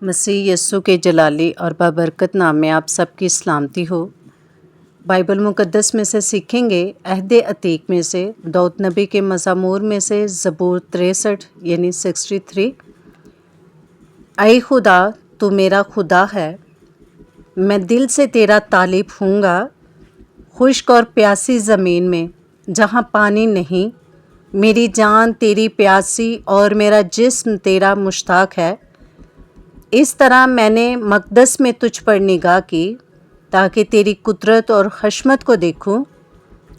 مسیح یسوع کے جلالی اور بابرکت نام میں آپ سب کی سلامتی ہو۔ بائبل مقدس میں سے سیکھیں گے عہد عتیق میں سے داؤد نبی کے مزامور میں سے زبور 63 یعنی 63۔ اے خدا تو میرا خدا ہے، میں دل سے تیرا طالب ہوں گا۔ خشک اور پیاسی زمین میں جہاں پانی نہیں، میری جان تیری پیاسی اور میرا جسم تیرا مشتاق ہے۔ اس طرح میں نے مقدس میں تجھ پر نگاہ کی تاکہ تیری قدرت اور حشمت کو دیکھوں،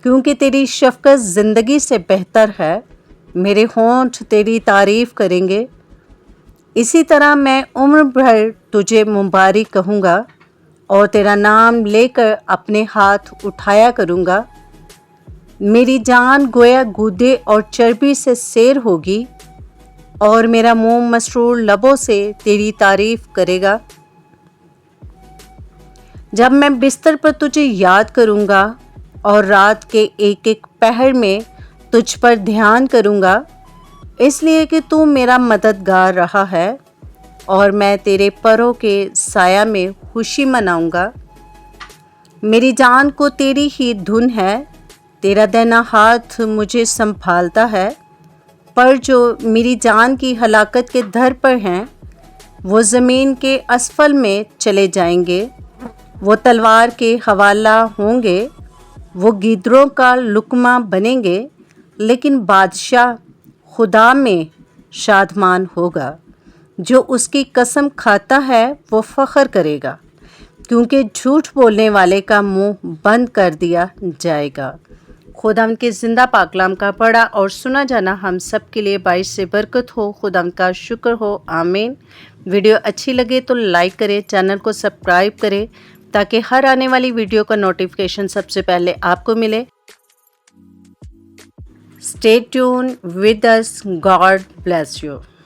کیونکہ تیری شفقت زندگی سے بہتر ہے۔ میرے ہونٹ تیری تعریف کریں گے، اسی طرح میں عمر بھر تجھے مبارک کہوں گا اور تیرا نام لے کر اپنے ہاتھ اٹھایا کروں گا۔ میری جان گویا گودے اور چربی سے سیر ہوگی اور میرا منہ مسرور لبوں سے تیری تعریف کرے گا۔ جب میں بستر پر تجھے یاد کروں گا اور رات کے ایک ایک پہر میں تجھ پر دھیان کروں گا، اس لیے کہ تو میرا مددگار رہا ہے اور میں تیرے پروں کے سایہ میں خوشی مناؤں گا۔ میری جان کو تیری ہی دھن ہے، تیرا دائنا ہاتھ مجھے سنبھالتا ہے۔ پر جو میری جان کی ہلاکت کے در پر ہیں، وہ زمین کے اسفل میں چلے جائیں گے، وہ تلوار کے حوالہ ہوں گے، وہ گیدڑوں کا لقمہ بنیں گے، لیکن بادشاہ خدا میں شادمان ہوگا۔ جو اس کی قسم کھاتا ہے وہ فخر کرے گا، کیونکہ جھوٹ بولنے والے کا منہ بند کر دیا جائے گا۔ خداوند کے زندہ پاک کلام کا پڑھا اور سنا جانا ہم سب کے لیے باعث سے برکت ہو۔ خداوند کا شکر ہو، آمین۔ ویڈیو اچھی لگے تو لائک کریں، چینل کو سبسکرائب کریں تاکہ ہر آنے والی ویڈیو کا نوٹیفیکیشن سب سے پہلے آپ کو ملے۔ Stay tuned with us. God bless you.